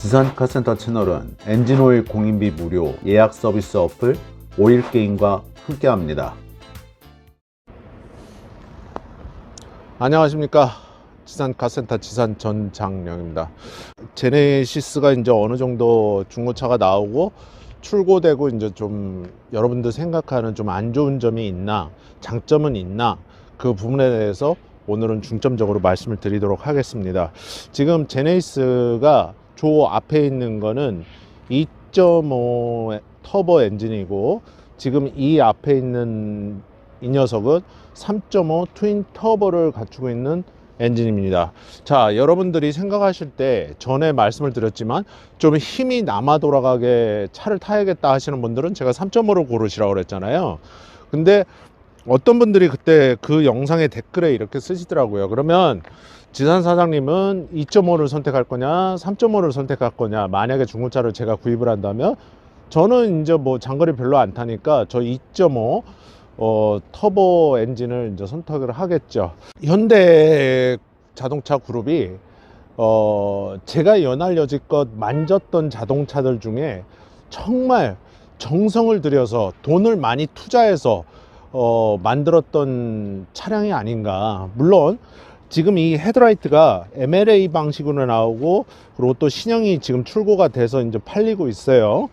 지산 카센터 채널은 엔진오일 공인비 무료 예약 서비스 어플 오일게임과 함께합니다. 안녕하십니까. 지산 카센터 지산 전장령입니다. 제네시스가 이제 어느 정도 중고차가 나오고 출고되고 이제 좀 여러분들 생각하는 좀 안 좋은 점이 있나, 장점은 있나, 그 부분에 대해서 오늘은 중점적으로 말씀을 드리도록 하겠습니다. 지금 제네시스가 조 앞에 있는 거는 2.5 터보 엔진이고, 지금 이 앞에 있는 이 녀석은 3.5 트윈 터보를 갖추고 있는 엔진입니다. 자, 여러분들이 생각하실 때 전에 말씀을 드렸지만 좀 힘이 남아 돌아가게 차를 타야겠다 하시는 분들은 제가 3.5를 고르시라고 그랬잖아요. 근데 어떤 분들이 그때 그 영상의 댓글에 이렇게 쓰시더라고요. 그러면 지산 사장님은 2.5를 선택할 거냐 3.5를 선택할 거냐, 만약에 중고차를 제가 구입을 한다면. 저는 이제 뭐 장거리 별로 안 타니까 저 2.5 터보 엔진을 이제 선택을 하겠죠. 현대 자동차 그룹이 제가 연할 여지껏 만졌던 자동차들 중에 정말 정성을 들여서 돈을 많이 투자해서 만들었던 차량이 아닌가. 물론 지금 이 헤드라이트가 MLA 방식으로 나오고, 그리고 또 신형이 지금 출고가 돼서 이제 팔리고 있어요.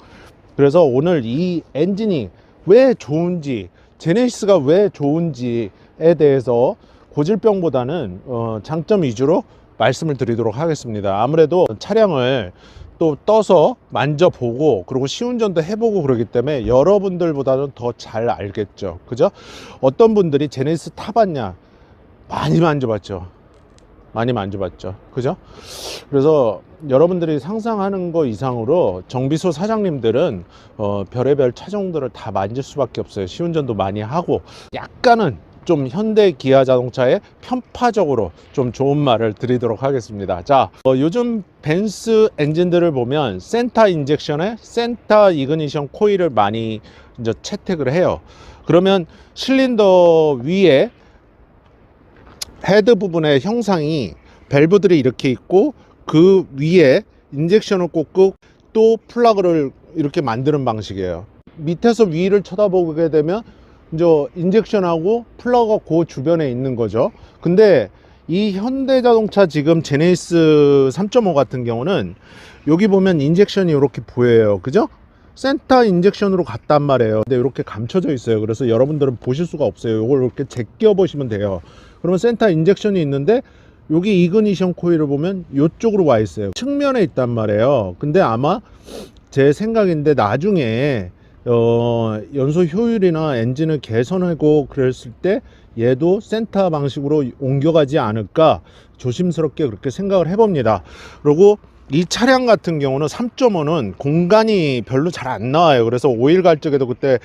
그래서 오늘 이 엔진이 왜 좋은지, 제네시스가 왜 좋은지에 대해서 고질병보다는 장점 위주로 말씀을 드리도록 하겠습니다. 아무래도 차량을 또 떠서 만져보고 그리고 시운전도 해보고 그러기 때문에 여러분들보다는 더 잘 알겠죠. 그죠? 어떤 분들이 제네시스 타봤냐? 많이 만져봤죠. 많이 만져봤죠. 그죠? 그래서 여러분들이 상상하는 거 이상으로 정비소 사장님들은 별의별 차종들을 다 만질 수밖에 없어요. 시운전도 많이 하고. 약간은 좀 현대 기아 자동차에 편파적으로 좀 좋은 말을 드리도록 하겠습니다. 자, 요즘 벤츠 엔진들을 보면 센터 인젝션에 센터 이그니션 코일을 많이 이제 채택을 해요. 그러면 실린더 위에 헤드 부분의 형상이 밸브들이 이렇게 있고, 그 위에 인젝션을 꽂고 또 플러그를 이렇게 만드는 방식이에요. 밑에서 위를 쳐다보게 되면 이제 인젝션하고 플러그가 그 주변에 있는 거죠. 근데 이 현대자동차 지금 제네시스 3.5 같은 경우는 여기 보면 인젝션이 이렇게 보여요. 그죠? 센터 인젝션으로 갔단 말이에요. 근데 이렇게 감춰져 있어요. 그래서 여러분들은 보실 수가 없어요. 이걸 이렇게 제껴 보시면 돼요. 그러면 센터 인젝션이 있는데 여기 이그니션 코일을 보면 이쪽으로 와 있어요. 측면에 있단 말이에요. 근데 아마 제 생각인데 나중에 연소 효율이나 엔진을 개선하고 그랬을 때 얘도 센터 방식으로 옮겨가지 않을까 조심스럽게 그렇게 생각을 해봅니다. 그리고 이 차량 같은 경우는 3.5는 공간이 별로 잘 안 나와요. 그래서 오일 갈 적에도 그때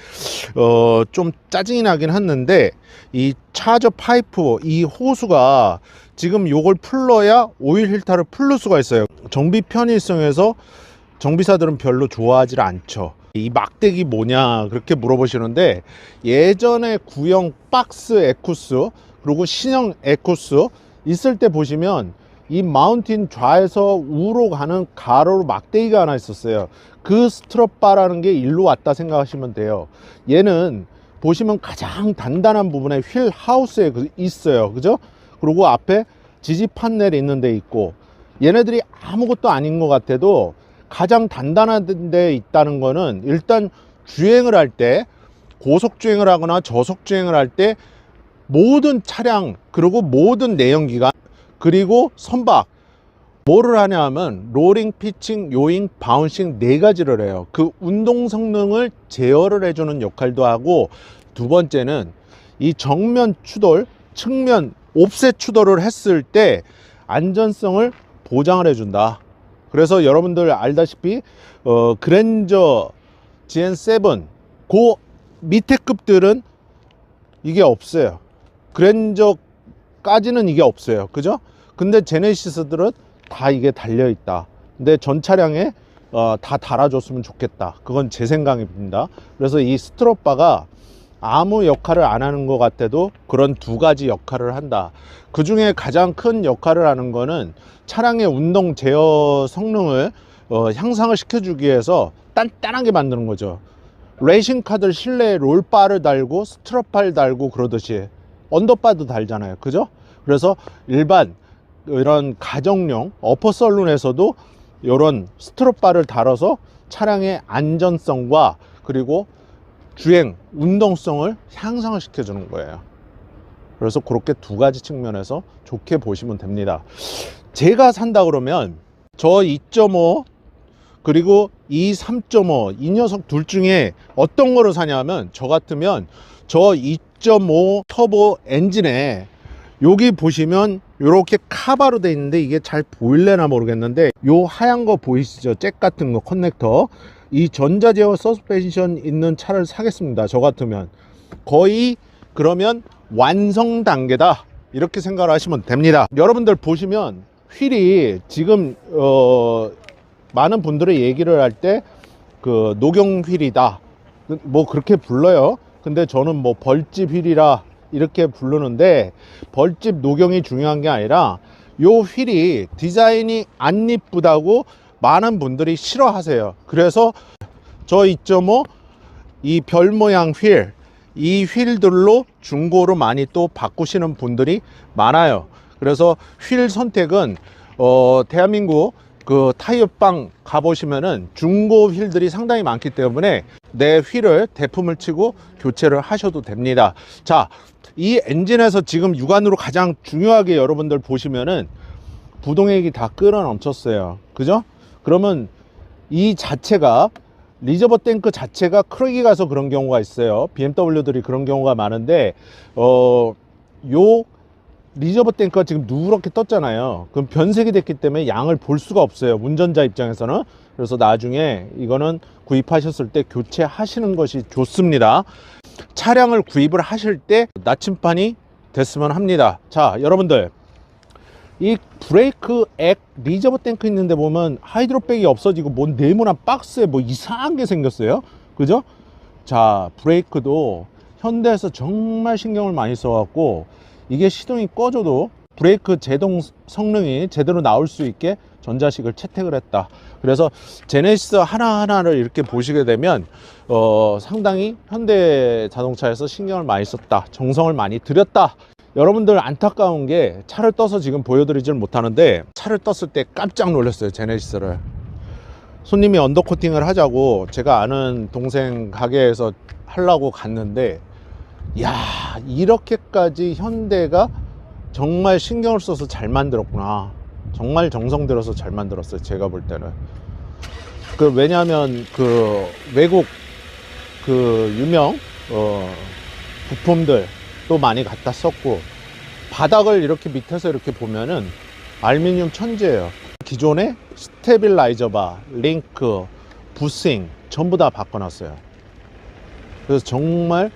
좀 짜증이 나긴 했는데, 이 차저 파이프 이 호수가 지금 요걸 풀러야 오일 필터를 풀을 수가 있어요. 정비 편의성에서 정비사들은 별로 좋아하지 않죠. 이 막대기 뭐냐 그렇게 물어보시는데, 예전에 구형 박스 에쿠스 그리고 신형 에쿠스 있을 때 보시면 이 마운틴 좌에서 우로 가는 가로로 막대기가 하나 있었어요. 그 스트럿바라는 게 일로 왔다 생각하시면 돼요. 얘는 보시면 가장 단단한 부분에 휠 하우스에 있어요. 그죠? 그리고 앞에 지지 판넬이 있는 데 있고, 얘네들이 아무것도 아닌 것 같아도 가장 단단한 데 있다는 거는, 일단 주행을 할 때, 고속 주행을 하거나 저속 주행을 할 때 모든 차량 그리고 모든 내연기관 그리고 선박 뭐를 하냐 하면 로링, 피칭, 요잉, 바운싱 네 가지를 해요. 그 운동 성능을 제어를 해주는 역할도 하고, 두 번째는 이 정면 추돌, 측면 옵셋 추돌을 했을 때 안전성을 보장을 해준다. 그래서 여러분들 알다시피 그랜저 GN7 그 밑에 급들은 이게 없어요. 그랜저까지는 이게 없어요. 그죠? 근데 제네시스들은 다 이게 달려 있다. 근데 전 차량에 다 달아줬으면 좋겠다. 그건 제 생각입니다. 그래서 이 스트럿바가 아무 역할을 안 하는 것 같아도 그런 두 가지 역할을 한다. 그 중에 가장 큰 역할을 하는 거는 차량의 운동 제어 성능을 향상을 시켜주기 위해서 단단하게 만드는 거죠. 레이싱카들 실내에 롤바를 달고 스트럿바를 달고 그러듯이 언더바도 달잖아요. 그죠? 그래서 일반 이런 가정용 어퍼설룬에서도 이런 스트럿바를 달아서 차량의 안전성과 그리고 주행 운동성을 향상을 시켜주는 거예요. 그래서 그렇게 두 가지 측면에서 좋게 보시면 됩니다. 제가 산다 그러면 저 2.5 그리고 이 3.5 이 녀석 둘 중에 어떤 거를 사냐면, 저 같으면 저 2.5 터보 엔진에 여기 보시면 이렇게 카바로 돼 있는데, 이게 잘 보일래나 모르겠는데 요 하얀 거 보이시죠? 잭 같은 거 커넥터, 이 전자제어 서스펜션 있는 차를 사겠습니다. 저 같으면 거의 그러면 완성 단계다 이렇게 생각을 하시면 됩니다. 여러분들 보시면 휠이 지금 많은 분들의 얘기를 할 때 그 녹용 휠이다 뭐 그렇게 불러요. 근데 저는 뭐 벌집 휠이라 이렇게 부르는데, 벌집 녹용이 중요한 게 아니라 요 휠이 디자인이 안 이쁘다고 많은 분들이 싫어하세요. 그래서 저 2.5 이 별 모양 휠, 이 휠들로 중고로 많이 또 바꾸시는 분들이 많아요. 그래서 휠 선택은 대한민국 그 타이어방 가보시면은 중고 휠들이 상당히 많기 때문에 내 휠을 대품을 치고 교체를 하셔도 됩니다. 자, 이 엔진에서 지금 육안으로 가장 중요하게 여러분들 보시면은 부동액이 다 끌어 넘쳤어요. 그죠? 그러면 이 자체가 리저버 탱크 자체가 크랙이 가서 그런 경우가 있어요. BMW들이 그런 경우가 많은데 요 리저버 탱크가 지금 누렇게 떴잖아요. 그럼 변색이 됐기 때문에 양을 볼 수가 없어요, 운전자 입장에서는. 그래서 나중에 이거는 구입하셨을 때 교체하시는 것이 좋습니다. 차량을 구입을 하실 때 나침판이 됐으면 합니다. 자, 여러분들 이 브레이크 액 리저버 탱크 있는데 보면 하이드로백이 없어지고 뭔 네모난 박스에 뭐 이상한 게 생겼어요. 그죠? 자, 브레이크도 현대에서 정말 신경을 많이 써갖고 이게 시동이 꺼져도 브레이크 제동 성능이 제대로 나올 수 있게 전자식을 채택을 했다. 그래서 제네시스 하나하나를 이렇게 보시게 되면 상당히 현대 자동차에서 신경을 많이 썼다, 정성을 많이 들였다. 여러분들 안타까운 게 차를 떠서 지금 보여드리질 못하는데, 차를 떴을 때 깜짝 놀랐어요. 제네시스를 손님이 언더코팅을 하자고 제가 아는 동생 가게에서 하려고 갔는데, 야, 이렇게까지 현대가 정말 신경을 써서 잘 만들었구나, 정말 정성 들여서 잘 만들었어요. 제가 볼 때는 왜냐하면 그 외국 그 유명 부품들 또 많이 갖다 썼고, 바닥을 이렇게 밑에서 이렇게 보면은 알루미늄 천지예요. 기존에 스테빌라이저 바, 링크, 부싱 전부 다 바꿔놨어요. 그래서 정말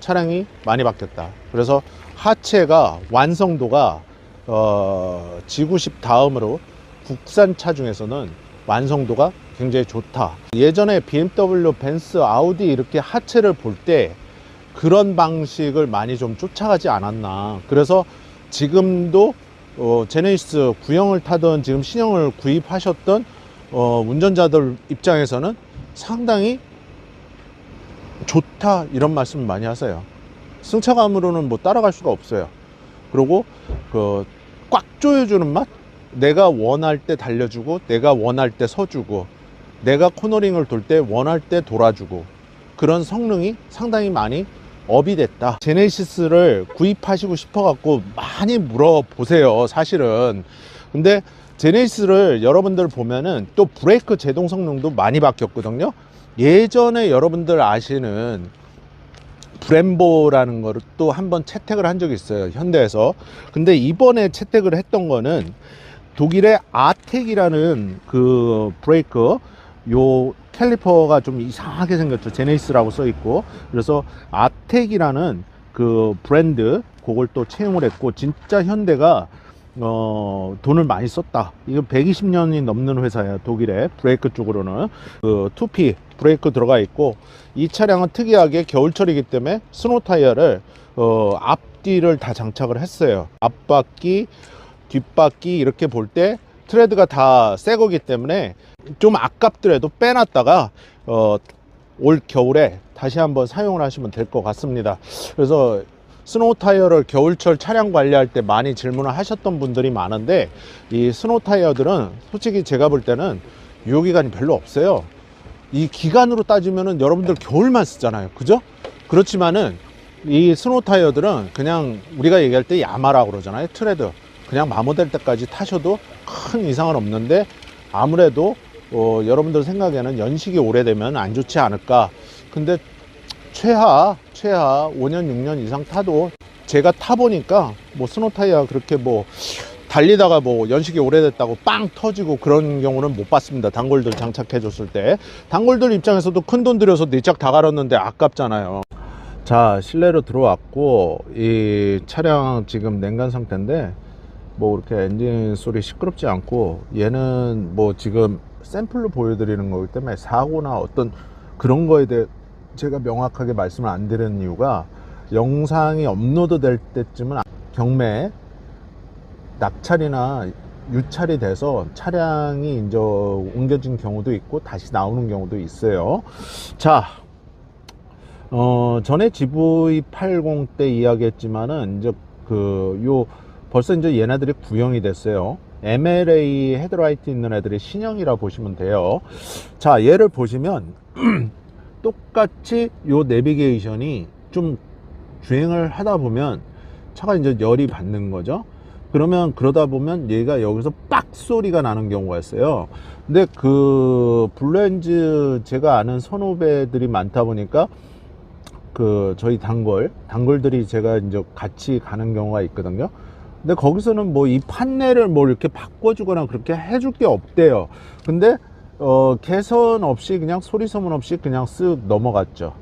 차량이 많이 바뀌었다. 그래서 하체가 완성도가 G90 다음으로 국산차 중에서는 완성도가 굉장히 좋다. 예전에 BMW, 벤츠, 아우디 이렇게 하체를 볼 때 그런 방식을 많이 좀 쫓아가지 않았나. 그래서 지금도 제네시스 구형을 타던 지금 신형을 구입하셨던 운전자들 입장에서는 상당히 좋다 이런 말씀 많이 하세요. 승차감으로는 뭐 따라갈 수가 없어요. 그리고 꽉 조여주는 맛, 내가 원할 때 달려주고 내가 원할 때 서주고 내가 코너링을 돌 때 원할 때 돌아주고, 그런 성능이 상당히 많이 업이 됐다. 제네시스를 구입하시고 싶어 갖고 많이 물어보세요, 사실은. 근데 제네시스를 여러분들 보면은 또 브레이크 제동 성능도 많이 바뀌었거든요. 예전에 여러분들 아시는 브렘보라는 거를 또 한번 채택을 한 적이 있어요, 현대에서. 근데 이번에 채택을 했던 거는 독일의 아텍이라는 그 브레이크, 요 캘리퍼가 좀 이상하게 생겼죠. 제네시스라고 써 있고. 그래서 아텍이라는 그 브랜드, 그걸 또 채용을 했고, 진짜 현대가 돈을 많이 썼다. 이거 120년이 넘는 회사예요, 독일의 브레이크 쪽으로는. 그 2P 브레이크 들어가 있고, 이 차량은 특이하게 겨울철이기 때문에 스노우 타이어를 앞뒤를 다 장착을 했어요. 앞바퀴 뒷바퀴 이렇게 볼 때 트레드가 다 새 거기 때문에 좀 아깝더라도 빼놨다가 올 겨울에 다시 한번 사용을 하시면 될 것 같습니다. 그래서 스노우 타이어를 겨울철 차량 관리할 때 많이 질문을 하셨던 분들이 많은데, 이 스노우 타이어들은 솔직히 제가 볼 때는 유효기간이 별로 없어요. 이 기간으로 따지면은 여러분들 겨울만 쓰잖아요, 그죠? 그렇지만은 이 스노우 타이어들은 그냥 우리가 얘기할 때 야마라고 그러잖아요. 트레드 그냥 마모될 때까지 타셔도 큰 이상은 없는데, 아무래도 여러분들 생각에는 연식이 오래되면 안 좋지 않을까. 근데 최하 5년 6년 이상 타도, 제가 타보니까 뭐 스노우 타이어 그렇게 뭐 달리다가 뭐 연식이 오래됐다고 빵 터지고 그런 경우는 못 봤습니다. 단골들 장착해 줬을 때. 단골들 입장에서도 큰 돈 들여서 네 짝 다 갈았는데 아깝잖아요. 자, 실내로 들어왔고, 이 차량 지금 냉간 상태인데 뭐 이렇게 엔진 소리 시끄럽지 않고, 얘는 뭐 지금 샘플로 보여드리는 거기 때문에 사고나 어떤 그런 거에 대해 제가 명확하게 말씀을 안 드리는 이유가, 영상이 업로드 될 때쯤은 경매 낙찰이나 유찰이 돼서 차량이 이제 옮겨진 경우도 있고 다시 나오는 경우도 있어요. 자, 전에 GV80 때 이야기했지만은 이제 벌써 이제 얘네들이 구형이 됐어요. MLA 헤드라이트 있는 애들이 신형이라 보시면 돼요. 자, 얘를 보시면 똑같이 요 내비게이션이 좀 주행을 하다 보면 차가 이제 열이 받는 거죠. 그러다 보면 얘가 여기서 빡 소리가 나는 경우가 있어요. 근데 그 블루엔즈 제가 아는 선후배들이 많다 보니까 저희 단골들이 제가 이제 같이 가는 경우가 있거든요. 근데 거기서는 뭐 이 판넬을 뭐 이렇게 바꿔주거나 그렇게 해줄 게 없대요. 근데 개선 없이 그냥 소리 소문 없이 그냥 쓱 넘어갔죠,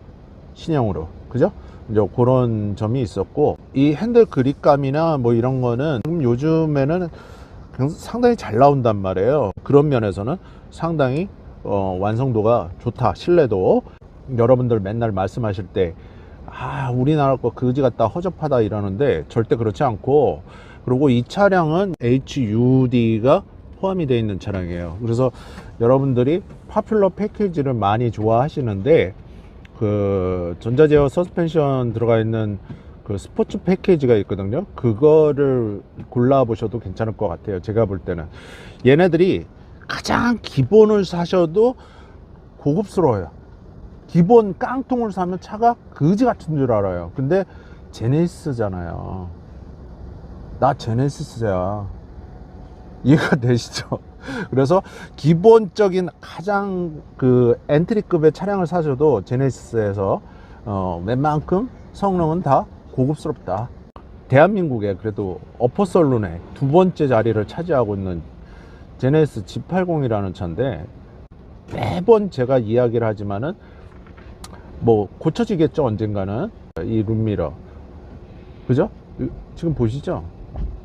신형으로. 그죠? 이제 그런 점이 있었고, 이 핸들 그립감이나 뭐 이런 거는 요즘에는 상당히 잘 나온단 말이에요. 그런 면에서는 상당히 완성도가 좋다. 실내도 여러분들 맨날 말씀하실 때 우리나라 거 그지 같다, 허접하다 이러는데 절대 그렇지 않고, 그리고 이 차량은 HUD가 포함이 되어 있는 차량이에요. 그래서 여러분들이 파퓰러 패키지를 많이 좋아하시는데, 그 전자제어 서스펜션 들어가 있는 그 스포츠 패키지가 있거든요. 그거를 골라보셔도 괜찮을 것 같아요. 제가 볼 때는 얘네들이 가장 기본을 사셔도 고급스러워요. 기본 깡통을 사면 차가 그지 같은 줄 알아요. 근데 제네시스잖아요. 나 제네시스야. 이해가 되시죠? 그래서 기본적인 가장 그 엔트리급의 차량을 사셔도 제네시스에서 웬만큼 성능은 다 고급스럽다. 대한민국에 그래도 어퍼설룬의 두 번째 자리를 차지하고 있는 제네시스 G80이라는 차인데, 매번 제가 이야기를 하지만은 뭐 고쳐지겠죠, 언젠가는. 이 룸미러, 그죠? 지금 보시죠?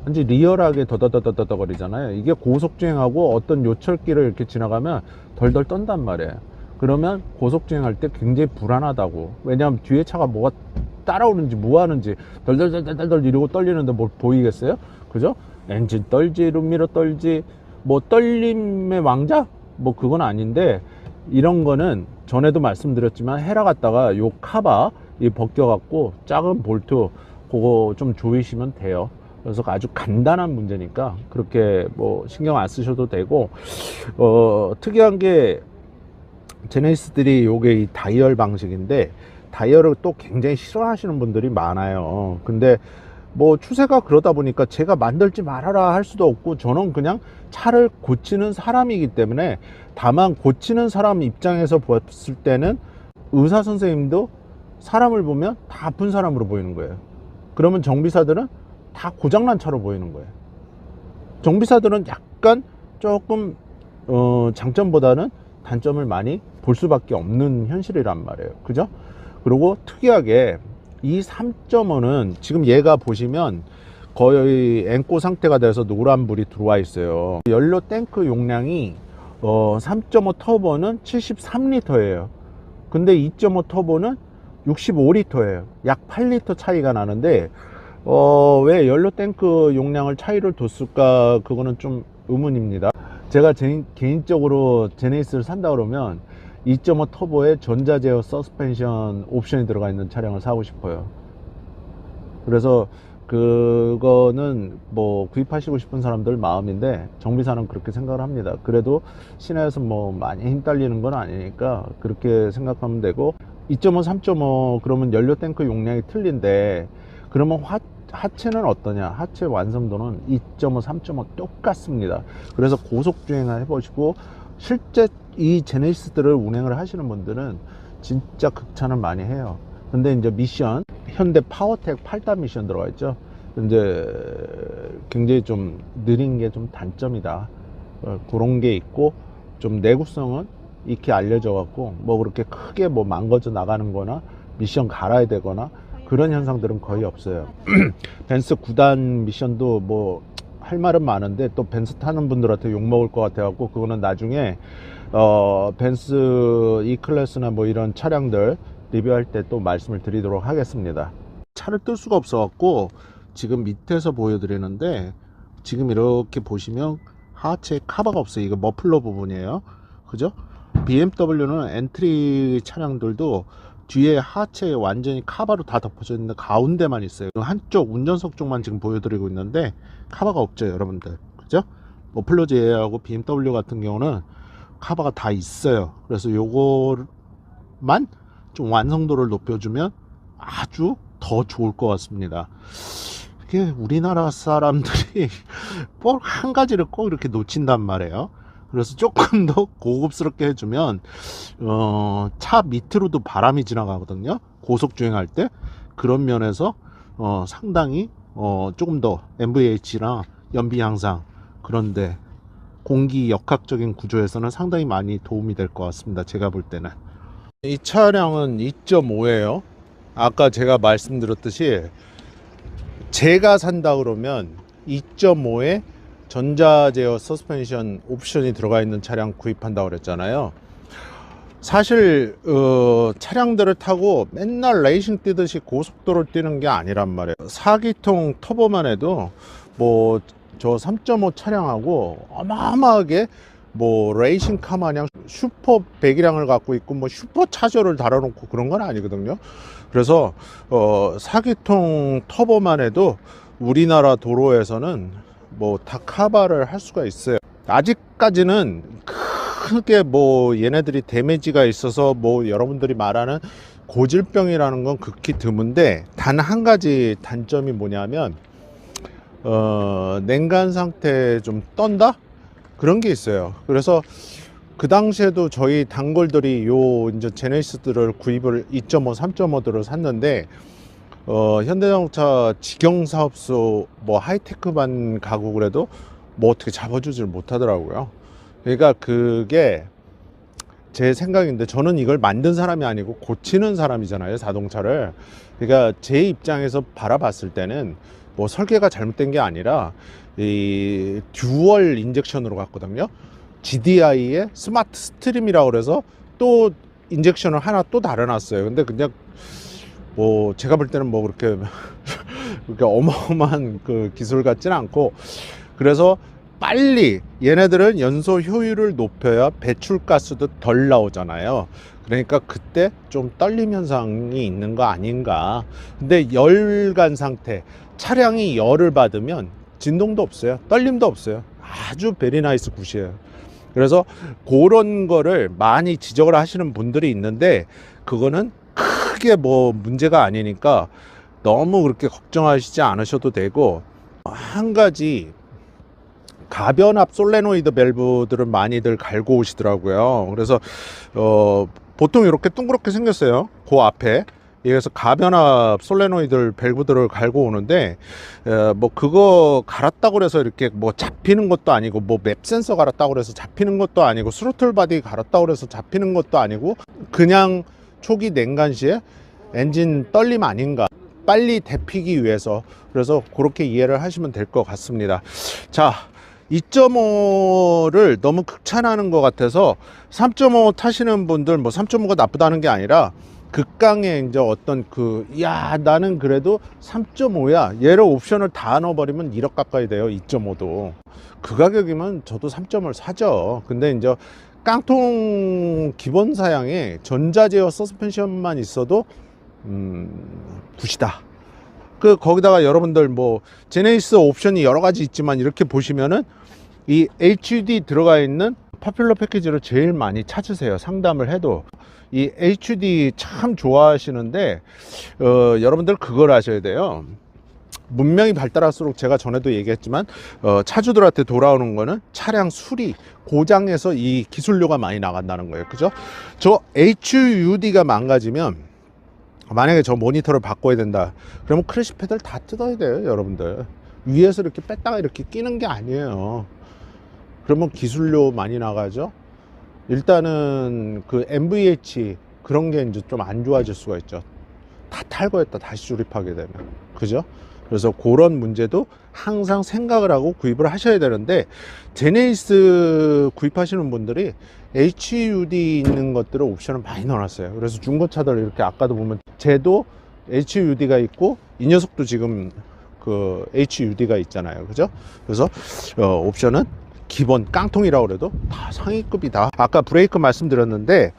완전 리얼하게 더더더더더 거리잖아요. 이게 고속주행하고 어떤 요철길을 이렇게 지나가면 덜덜 떤단 말이에요. 그러면 고속주행할 때 굉장히 불안하다고. 왜냐하면 뒤에 차가 뭐가 따라오는지 뭐 하는지 덜덜덜덜 이러고 떨리는데 뭘 보이겠어요? 그죠? 엔진 떨지, 룸미러 떨지, 뭐 떨림의 왕자? 뭐 그건 아닌데, 이런 거는 전에도 말씀드렸지만 헤라 갔다가 요 카바 이 벗겨갖고 작은 볼트 그거 좀 조이시면 돼요. 그래서 아주 간단한 문제니까 그렇게 뭐 신경 안 쓰셔도 되고, 특이한 게 제네시스들이 요게 이 다이얼 방식인데, 다이얼을 또 굉장히 싫어하시는 분들이 많아요. 근데 뭐 추세가 그러다 보니까 제가 만들지 말아라 할 수도 없고, 저는 그냥 차를 고치는 사람이기 때문에, 다만 고치는 사람 입장에서 봤을 때는 의사 선생님도 사람을 보면 다 아픈 사람으로 보이는 거예요. 그러면 정비사들은 다 고장난 차로 보이는 거예요. 정비사들은 약간 조금 장점보다는 단점을 많이 볼 수밖에 없는 현실이란 말이에요. 그죠? 그리고 특이하게 이 3.5는 지금 얘가 보시면 거의 앵꼬 상태가 돼서 노란불이 들어와 있어요. 연료 탱크 용량이 3.5 터보는 73리터예요. 근데 2.5 터보는 65리터예요. 약 8리터 차이가 나는데 왜 연료 탱크 용량을 차이를 뒀을까, 그거는 좀 의문입니다. 제가 개인적으로 제네시스를 산다 그러면 2.5 터보에 전자 제어 서스펜션 옵션이 들어가 있는 차량을 사고 싶어요. 그래서 그거는 뭐 구입하시고 싶은 사람들 마음인데, 정비사는 그렇게 생각을 합니다. 그래도 시내에서 뭐 많이 힘 딸리는 건 아니니까 그렇게 생각하면 되고, 2.5 3.5 그러면 연료 탱크 용량이 틀린데, 그러면 하체는 어떠냐? 하체 완성도는 2.5 3.5 똑같습니다. 그래서 고속 주행을 해보시고, 실제 이 제네시스들을 운행을 하시는 분들은 진짜 극찬을 많이 해요. 근데 이제 미션, 현대 파워텍 8단 미션 들어가 있죠. 이제 굉장히 좀 느린 게 좀 단점이다. 그런 게 있고, 좀 내구성은 익히 알려져 갖고 뭐 그렇게 크게 뭐 망가져 나가는 거나 미션 갈아야 되거나 그런 현상들은 거의 없어요. 벤츠 9단 미션도 뭐 할 말은 많은데, 또 벤츠 타는 분들한테 욕 먹을 것 같아 갖고 그거는 나중에 벤츠 E클래스나 뭐 이런 차량들 리뷰할 때 또 말씀을 드리도록 하겠습니다. 차를 뜰 수가 없어 갖고 지금 밑에서 보여드리는데, 지금 이렇게 보시면 하체 카바가 없어요. 이거 머플러 부분이에요. 그죠? BMW는 엔트리 차량들도 뒤에 하체에 완전히 카바로 다 덮어져 있는데 가운데만 있어요. 한쪽 운전석 쪽만 지금 보여드리고 있는데 카바가 없죠, 여러분들. 그죠? 머플러 제외하고 BMW 같은 경우는 카바가 다 있어요. 그래서 요거만 좀 완성도를 높여주면 아주 더 좋을 것 같습니다. 이게 우리나라 사람들이 뭘 한 가지를 꼭 이렇게 놓친단 말이에요. 그래서 조금 더 고급스럽게 해주면 차 밑으로도 바람이 지나가거든요, 고속 주행할 때. 그런 면에서 상당히 조금 더 NVH랑 연비 향상, 그런데 공기 역학적인 구조에서는 상당히 많이 도움이 될 것 같습니다, 제가 볼 때는. 이 차량은 2.5예요 아까 제가 말씀드렸듯이 제가 산다 그러면 2.5에 전자 제어 서스펜션 옵션이 들어가 있는 차량 구입한다고 그랬잖아요. 사실 차량들을 타고 맨날 레이싱 뛰듯이 고속도로를 뛰는 게 아니란 말이에요. 4기통 터보만 해도 뭐 저 3.5 차량하고 어마어마하게 뭐 레이싱카 마냥 슈퍼 배기량을 갖고 있고 뭐 슈퍼 차저를 달아놓고 그런 건 아니거든요. 그래서 4기통 터보만 해도 우리나라 도로에서는 뭐 다 카바를 할 수가 있어요. 아직까지는 크게 뭐 얘네들이 데미지가 있어서 뭐 여러분들이 말하는 고질병이라는 건 극히 드문데, 단 한 가지 단점이 뭐냐면 냉간 상태에 좀 떤다? 그런 게 있어요. 그래서 그 당시에도 저희 단골들이 요 이제 제네시스들을 구입을 2.5, 3.5들을 샀는데 현대자동차 직영사업소 뭐 하이테크반 가고 그래도 뭐 어떻게 잡아주질 못하더라고요. 그러니까 그게 제 생각인데, 저는 이걸 만든 사람이 아니고 고치는 사람이잖아요, 자동차를. 그러니까 제 입장에서 바라봤을 때는 뭐 설계가 잘못된 게 아니라 이 듀얼 인젝션으로 갔거든요. GDI의 스마트 스트림이라고 그래서 또 인젝션을 하나 또 달아놨어요. 근데 그냥 뭐 제가 볼 때는 뭐 그렇게 어마어마한 그 기술 같지는 않고, 그래서 빨리 얘네들은 연소 효율을 높여야 배출가스도 덜 나오잖아요. 그러니까 그때 좀 떨림 현상이 있는 거 아닌가. 근데 열간 상태, 차량이 열을 받으면 진동도 없어요, 떨림도 없어요. 아주 베리나이스 굿이에요. 그래서 그런 거를 많이 지적을 하시는 분들이 있는데, 그거는 크게 뭐 문제가 아니니까 너무 그렇게 걱정하시지 않으셔도 되고, 한 가지 가변압 솔레노이드 밸브들을 많이들 갈고 오시더라고요. 그래서 보통 이렇게 둥그렇게 생겼어요, 그 앞에. 그래서 가변압 솔레노이드 밸브들을 갈고 오는데 뭐 그거 갈았다고 해서 이렇게 뭐 잡히는 것도 아니고, 뭐 맵 센서 갈았다고 해서 잡히는 것도 아니고, 스로틀 바디 갈았다고 해서 잡히는 것도 아니고, 그냥 초기 냉간 시에 엔진 떨림 아닌가, 빨리 데피기 위해서. 그래서 그렇게 이해를 하시면 될 것 같습니다. 자, 2.5를 너무 극찬하는 것 같아서 3.5 타시는 분들, 뭐 3.5가 나쁘다는 게 아니라 극강의 이제 어떤 야 나는 그래도 3.5야, 얘를 옵션을 다 넣어버리면 1억 가까이 돼요, 2.5도. 그 가격이면 저도 3점을 사죠. 근데 이제 깡통 기본 사양에 전자제어 서스펜션만 있어도 굿이다. 거기다가 여러분들 뭐 제네시스 옵션이 여러 가지 있지만 이렇게 보시면은 이 HUD 들어가 있는 파퓰러 패키지를 제일 많이 찾으세요. 상담을 해도 이 HUD 참 좋아하시는데 여러분들 그걸 아셔야 돼요. 문명이 발달할수록 제가 전에도 얘기했지만 차주들한테 돌아오는 거는 차량 수리 고장에서 이 기술료가 많이 나간다는 거예요. 그죠? 저 HUD가 망가지면 만약에 저 모니터를 바꿔야 된다 그러면 크래시 패드를 다 뜯어야 돼요. 여러분들 위에서 이렇게 뺐다가 이렇게 끼는 게 아니에요. 그러면 기술료 많이 나가죠. 일단은 그 MVH 그런 게 이제 좀 안 좋아질 수가 있죠. 다 탈거했다 다시 조립하게 되면. 그죠? 그래서 그런 문제도 항상 생각을 하고 구입을 하셔야 되는데, 제네시스 구입하시는 분들이 HUD 있는 것들을 옵션을 많이 넣어놨어요. 그래서 중고차들 이렇게 아까도 보면 쟤도 HUD가 있고 이 녀석도 지금 그 HUD가 있잖아요. 그죠? 그래서 옵션은 기본 깡통이라고 그래도 다 상위급이다. 아까 브레이크 말씀드렸는데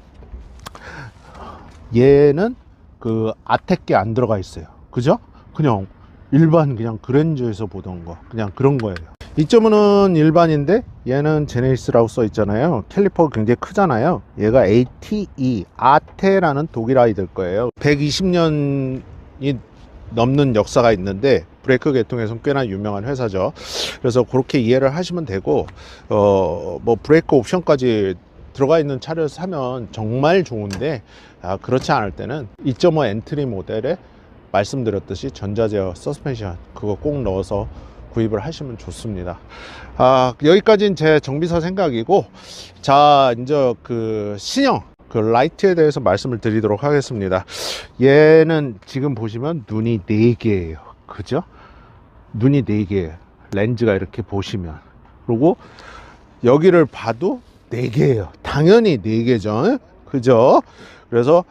얘는 그 아텍게 안 들어가 있어요. 그죠? 그냥 일반 그냥 그랜저에서 보던 거 그냥 그런 거예요. 이 점은 일반인데 얘는 제네시스라고 써 있잖아요. 캘리퍼가 굉장히 크잖아요. 얘가 ATE 아테라는 독일 아이들 거예요. 120년이 넘는 역사가 있는데 브레이크 계통에서는 꽤나 유명한 회사죠. 그래서 그렇게 이해를 하시면 되고 뭐 브레이크 옵션까지 들어가 있는 차를 사면 정말 좋은데 그렇지 않을 때는 2.5 엔트리 모델에 말씀드렸듯이 전자제어 서스펜션 그거 꼭 넣어서 구입을 하시면 좋습니다. 여기까지는 제 정비사 생각이고, 자 이제 그 신형 그 라이트에 대해서 말씀을 드리도록 하겠습니다. 얘는 지금 보시면 눈이 4개예요. 그죠? 눈이 4개, 렌즈가 이렇게 보시면, 그리고 여기를 봐도 4개예요. 당연히 4개죠. 그죠? 그래서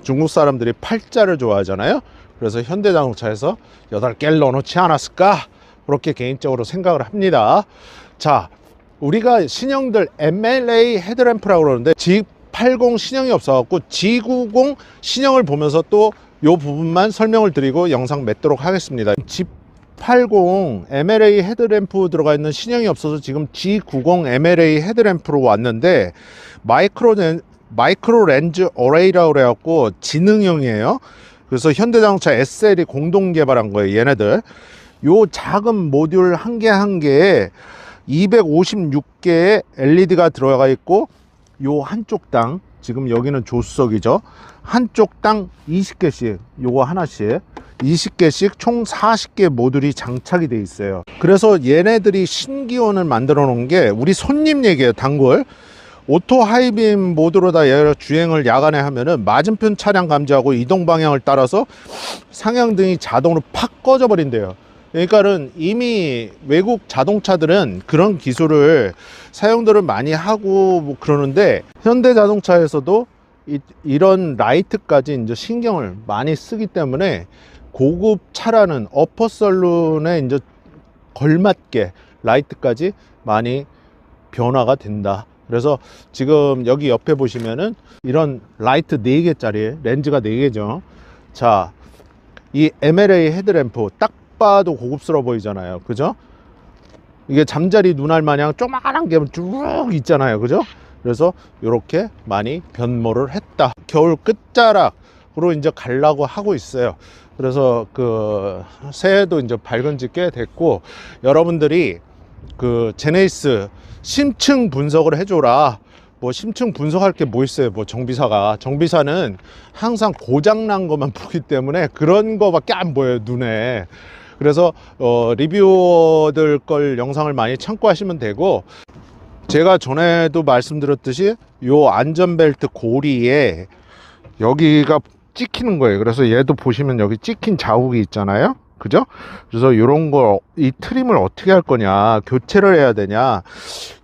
중국 사람들이 팔자를 좋아하잖아요. 그래서 현대자동차에서 8개를 넣어놓지 않았을까, 그렇게 개인적으로 생각을 합니다. 자, 우리가 신형들 MLA 헤드램프라고 그러는데 G80 신형이 없어갖고 G90 신형을 보면서 또 요 부분만 설명을 드리고 영상 맺도록 하겠습니다. G80 MLA 헤드램프 들어가 있는 신형이 없어서 지금 G90 MLA 헤드램프로 왔는데 마이크로 렌즈 어레이라고 그래갖고 지능형이에요. 그래서 현대자동차 SL이 공동 개발한 거예요. 얘네들 요 작은 모듈 한 개 한 개에 256개의 LED가 들어가 있고, 요 한쪽당 지금 여기는 조수석이죠. 한쪽당 20개씩 요거 하나씩 20개씩 총 40개 모듈이 장착이 돼 있어요. 그래서 얘네들이 신기원을 만들어 놓은 게 우리 손님 얘기예요. 단골 오토 하이빔 모드로 다 주행을 야간에 하면은 맞은편 차량 감지하고 이동 방향을 따라서 상향등이 자동으로 팍 꺼져 버린대요. 그러니까는 이미 외국 자동차들은 그런 기술을 사용들을 많이 하고 뭐 그러는데, 현대자동차에서도 이런 라이트까지 이제 신경을 많이 쓰기 때문에 고급 차라는 어퍼 설룬에 이제 걸맞게 라이트까지 많이 변화가 된다. 그래서 지금 여기 옆에 보시면은 이런 라이트 4개짜리 렌즈가 4개죠. 자, 이 MLA 헤드램프 딱 봐도 고급스러워 보이잖아요. 그죠? 이게 잠자리 눈알 마냥 조그만한 게 쭉 있잖아요. 그죠? 그래서 이렇게 많이 변모를 했다. 겨울 끝자락으로 이제 가려고 하고 있어요. 그래서 그 새해도 이제 밝은 지 꽤 됐고, 여러분들이 그 제네시스 심층 분석을 해줘라. 뭐 심층 분석할 게 뭐 있어요. 뭐 정비사는 항상 고장난 것만 보기 때문에 그런 거밖에 안 보여요, 눈에. 그래서 리뷰어들 걸 영상을 많이 참고하시면 되고, 제가 전에도 말씀드렸듯이 요 안전벨트 고리에 여기가 찍히는 거예요. 그래서 얘도 보시면 여기 찍힌 자국이 있잖아요. 그죠? 그래서 이런 거, 이 트림을 어떻게 할 거냐, 교체를 해야 되냐,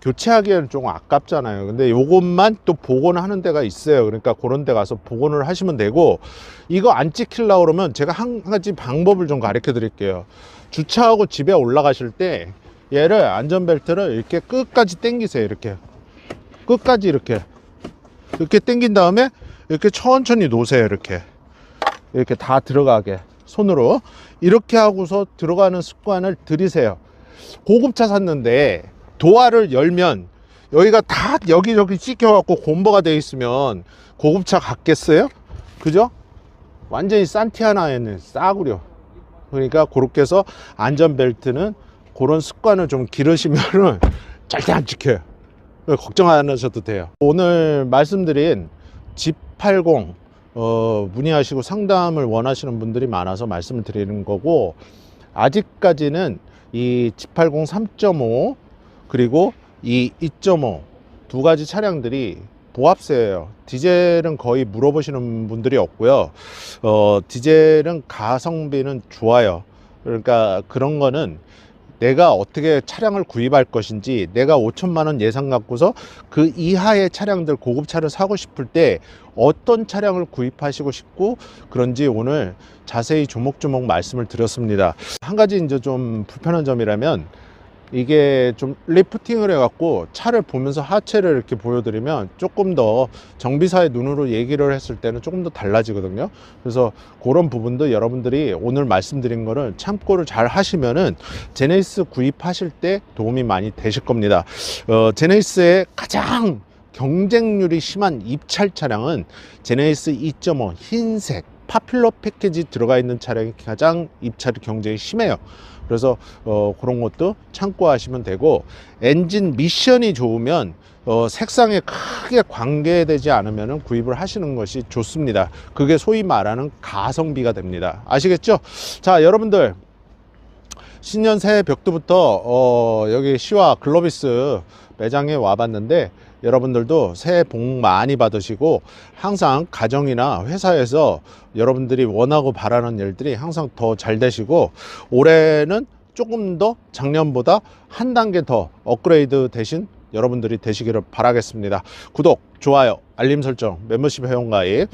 교체하기에는 좀 아깝잖아요. 근데 요것만 또 복원하는 데가 있어요. 그러니까 그런 데 가서 복원을 하시면 되고, 이거 안 찍히려고 그러면 제가 한 가지 방법을 좀 가르쳐 드릴게요. 주차하고 집에 올라가실 때 얘를 안전벨트를 이렇게 끝까지 당기세요. 이렇게 끝까지 이렇게 당긴 다음에 이렇게 천천히 놓으세요. 이렇게 다 들어가게 손으로 이렇게 하고서 들어가는 습관을 들이세요. 고급차 샀는데 도어를 열면 여기가 다 여기저기 찍혀갖고 곰보가 되어 있으면 고급차 같겠어요? 그죠? 완전히 산티아나에는 싸구려. 그러니까 그렇게 해서 안전벨트는 그런 습관을 좀 기르시면은 절대 안 지켜요. 걱정 안 하셔도 돼요. 오늘 말씀드린 G80 문의하시고 상담을 원하시는 분들이 많아서 말씀을 드리는 거고, 아직까지는 이 G80 3.5 그리고 이 2.5 두 가지 차량들이 보합세예요. 디젤은 거의 물어보시는 분들이 없고요. 디젤은 가성비는 좋아요. 그러니까 그런 거는 내가 어떻게 차량을 구입할 것인지, 내가 5천만 원 예산 갖고서 그 이하의 차량들, 고급차를 사고 싶을 때 어떤 차량을 구입하시고 싶고 그런지 오늘 자세히 조목조목 말씀을 드렸습니다. 한 가지 이제 좀 불편한 점이라면, 이게 좀 리프팅을 해갖고 차를 보면서 하체를 이렇게 보여드리면 조금 더 정비사의 눈으로 얘기를 했을 때는 조금 더 달라지거든요. 그래서 그런 부분도 여러분들이 오늘 말씀드린 거를 참고를 잘 하시면은 제네시스 구입하실 때 도움이 많이 되실 겁니다. 제네시스의 가장 경쟁률이 심한 입찰 차량은 제네시스 2.5 흰색 파퓰러 패키지 들어가 있는 차량이 가장 입찰 경쟁이 심해요. 그래서 그런 것도 참고하시면 되고, 엔진 미션이 좋으면 색상에 크게 관계되지 않으면 구입을 하시는 것이 좋습니다. 그게 소위 말하는 가성비가 됩니다. 아시겠죠? 자, 여러분들 신년 새해 벽두부터 여기 시와 글로비스 매장에 와봤는데, 여러분들도 새해 복 많이 받으시고 항상 가정이나 회사에서 여러분들이 원하고 바라는 일들이 항상 더 잘 되시고, 올해는 조금 더 작년보다 한 단계 더 업그레이드 되신 여러분들이 되시기를 바라겠습니다. 구독, 좋아요, 알림 설정, 멤버십 회원가입,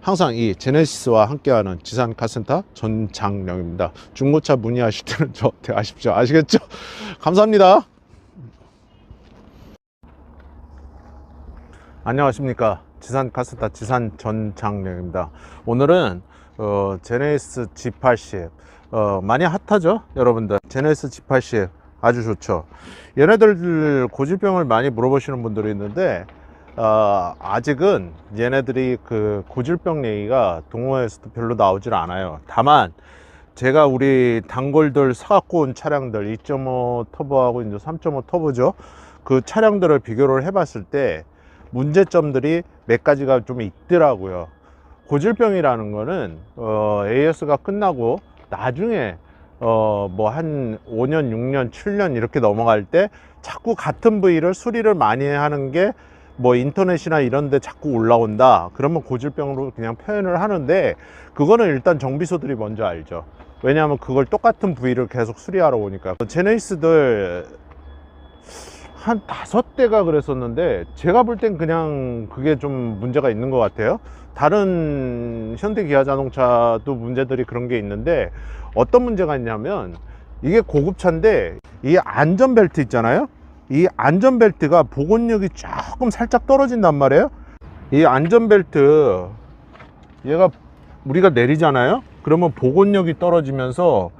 항상 이 제네시스와 함께하는 지산카센터 전장령입니다. 중고차 문의하실 때는 저한테 하십시오. 아시겠죠? 감사합니다. 안녕하십니까, 지산카센터 지산 전장령입니다. 오늘은 제네시스 G80 많이 핫하죠 여러분들. 제네시스 G80 아주 좋죠. 얘네들 고질병을 많이 물어보시는 분들이 있는데, 아직은 얘네들이 그 고질병 얘기가 동호회에서도 별로 나오질 않아요. 다만 제가 우리 단골들 사갖고 온 차량들 2.5 터보하고 이제 3.5 터보죠, 그 차량들을 비교를 해봤을 때 문제점들이 몇 가지가 좀 있더라고요. 고질병이라는 거는 AS가 끝나고 나중에 뭐 한 5년, 6년, 7년 이렇게 넘어갈 때 자꾸 같은 부위를 수리를 많이 하는 게 뭐 인터넷이나 이런 데 자꾸 올라온다, 그러면 고질병으로 그냥 표현을 하는데, 그거는 일단 정비소들이 먼저 알죠. 왜냐하면 그걸 똑같은 부위를 계속 수리하러 오니까. 제네시스들 한 5대가 그랬었는데, 제가 볼 땐 그냥 그게 좀 문제가 있는 것 같아요. 다른 현대 기아 자동차도 문제들이 그런 게 있는데, 어떤 문제가 있냐면, 이게 고급차인데 이 안전벨트 있잖아요, 이 안전벨트가 복원력이 조금 살짝 떨어진단 말이에요. 이 안전벨트, 얘가 우리가 내리잖아요, 그러면 복원력이 떨어지면서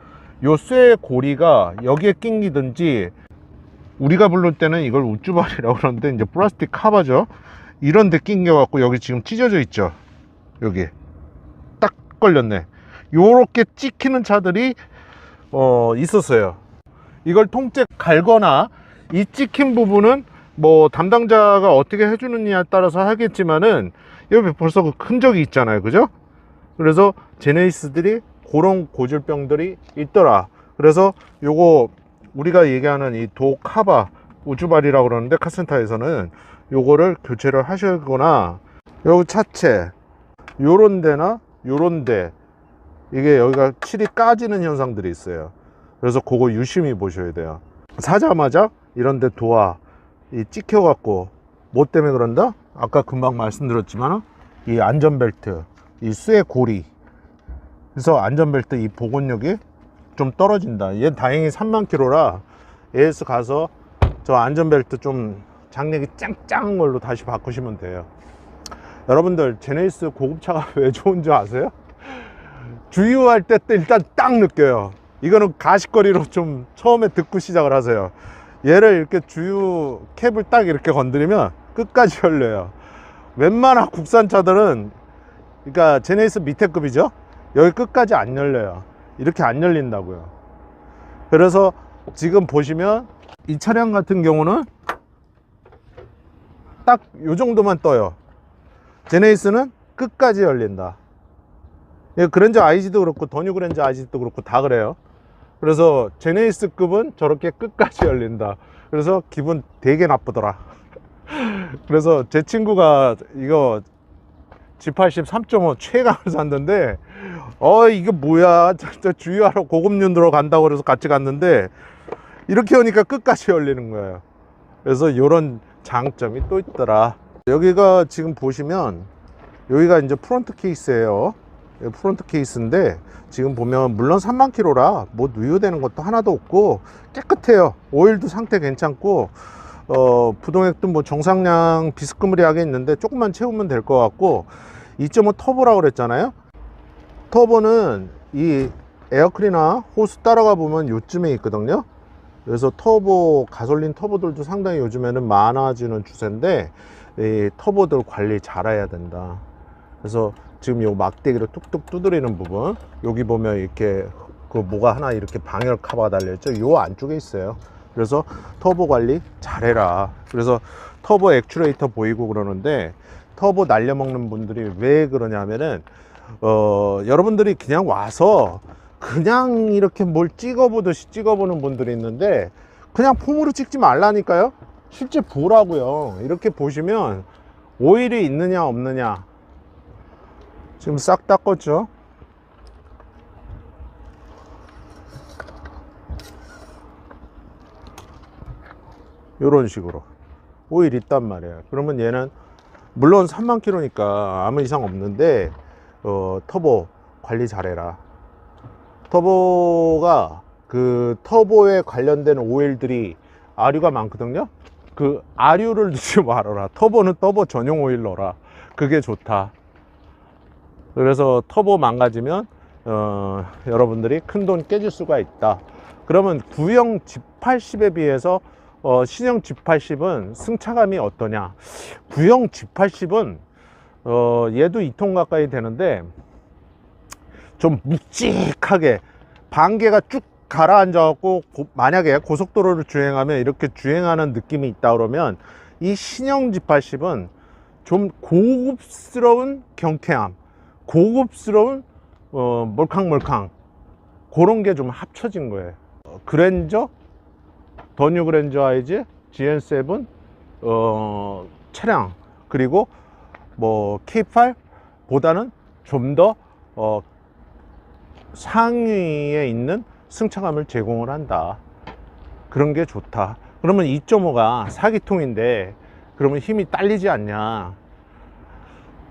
요 쇠 고리가 여기에 낑기든지, 우리가 부를 때는 이걸 우쭈발이라고 그러는데 이제 플라스틱 카바죠, 이런 데 낑겨 갖고 여기 지금 찢어져 있죠. 여기 딱 걸렸네. 요렇게 찍히는 차들이 있었어요. 이걸 통째 갈거나, 이 찍힌 부분은 뭐 담당자가 어떻게 해주느냐에 따라서 하겠지만은 여기 벌써 그 흔적이 있잖아요, 그죠? 그래서 제네시스들이 그런 고질병들이 있더라. 그래서 요거 우리가 얘기하는 이 도 카바 우주발이라고 그러는데, 카센터에서는 요거를 교체를 하시거나, 여기 차체 요런 데나 요런 데 이게 여기가 칠이 까지는 현상들이 있어요. 그래서 그거 유심히 보셔야 돼요. 사자마자 이런 데 도화 이 찍혀 갖고, 뭐 때문에 그런다? 아까 금방 말씀드렸지만 이 안전벨트, 이 쇠 고리, 그래서 안전벨트 이 복원력이 좀 떨어진다. 얘 다행히 3만 킬로라 AS 가서 저 안전벨트 좀 장력이 짱짱한 걸로 다시 바꾸시면 돼요. 여러분들 제네시스 고급차가 왜 좋은지 아세요? 주유할 때 일단 딱 느껴요. 이거는 가십거리로 좀 처음에 듣고 시작을 하세요. 얘를 이렇게 주유 캡을 딱 이렇게 건드리면 끝까지 열려요. 웬만한 국산차들은, 그러니까 제네시스 밑에 급이죠, 여기 끝까지 안 열려요. 이렇게 안 열린다고요. 그래서 지금 보시면 이 차량 같은 경우는 딱 요 정도만 떠요. 제네시스는 끝까지 열린다. 그랜저 IG도 그렇고 더뉴 그랜저 IG도 그렇고 다 그래요. 그래서 제네시스급은 저렇게 끝까지 열린다. 그래서 기분 되게 나쁘더라. 그래서 제 친구가 이거 G80 3.5 최강을 샀는데, 이게 뭐야, 진짜 주유하러 고급륜으로 간다고 그래서 같이 갔는데 이렇게 오니까 끝까지 열리는 거예요. 그래서 이런 장점이 또 있더라. 여기가 지금 보시면 여기가 이제 프론트 케이스예요. 프론트 케이스인데 지금 보면 물론 3만 킬로라 뭐 누유되는 것도 하나도 없고 깨끗해요. 오일도 상태 괜찮고, 부동액도 뭐 정상량 비스크무리하게 있는데 조금만 채우면 될 것 같고, 2.5 터보라고 그랬잖아요. 터보는 이 에어클리너 호스 따라가 보면 요쯤에 있거든요. 그래서 터보, 가솔린 터보들도 상당히 요즘에는 많아지는 추세인데 이 터보들 관리 잘해야 된다. 그래서 지금 요 막대기를 뚝뚝 두드리는 부분, 여기 보면 이렇게 그 뭐가 하나 이렇게 방열 카바가 달려있죠. 요 안쪽에 있어요. 그래서 터보 관리 잘해라. 그래서 터보 액추레이터 보이고 그러는데, 터보 날려먹는 분들이 왜 그러냐면은 여러분들이 그냥 와서 그냥 이렇게 뭘 찍어보듯이 찍어보는 분들이 있는데, 그냥 폼으로 찍지 말라니까요. 실제 보라고요. 이렇게 보시면 오일이 있느냐 없느냐 지금 싹 닦았죠. 이런 식으로 오일 있단 말이에요. 그러면 얘는 물론 3만 킬로니까 아무 이상 없는데 터보 관리 잘해라. 터보가 그 터보에 관련된 오일들이 아류가 많거든요. 그 아류를 넣지 말아라. 터보는 터보 전용 오일 넣어라. 그게 좋다. 그래서 터보 망가지면 여러분들이 큰돈 깨질 수가 있다. 그러면 구형 G80에 비해서 신형 G80은 승차감이 어떠냐? 구형 G80은 얘도 2톤 가까이 되는데 좀 묵직하게 반개가 쭉 가라앉아 갖고, 만약에 고속도로를 주행하면 이렇게 주행하는 느낌이 있다 그러면 이 신형 G80은 좀 고급스러운 경쾌함, 고급스러운 몰캉몰캉, 그런 게 좀 합쳐진 거예요. 그랜저, 더뉴 그랜저 IG, GN7 차량, 그리고 뭐 K8 보다는 좀 더 상위에 있는 승차감을 제공을 한다. 그런 게 좋다. 그러면 2.5가 4기통인데 그러면 힘이 딸리지 않냐?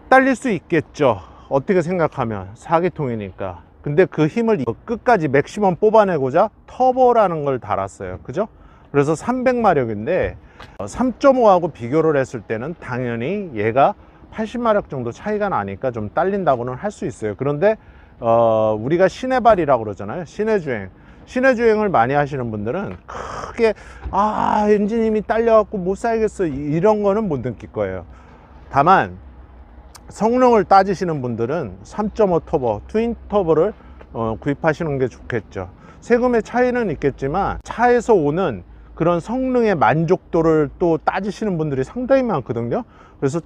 딸릴 수 있겠죠. 어떻게 생각하면 4기통이니까. 근데 그 힘을 끝까지 맥시멈 뽑아내고자 터보라는 걸 달았어요. 그죠? 그래서 300마력인데 3.5하고 비교를 했을 때는 당연히 얘가 80마력 정도 차이가 나니까 좀 딸린다고는 할 수 있어요. 그런데 우리가 시내발이라고 그러잖아요. 시내주행. 시내주행을 많이 하시는 분들은 크게 엔진 힘이 딸려갖고 못 살겠어 이런 거는 못 느낄 거예요. 다만 성능을 따지시는 분들은 3.5 터보, 트윈 터보를 구입하시는 게 좋겠죠. 세금의 차이는 있겠지만 차에서 오는 그런 성능의 만족도를 또 따지시는 분들이 상당히 많거든요. 그래서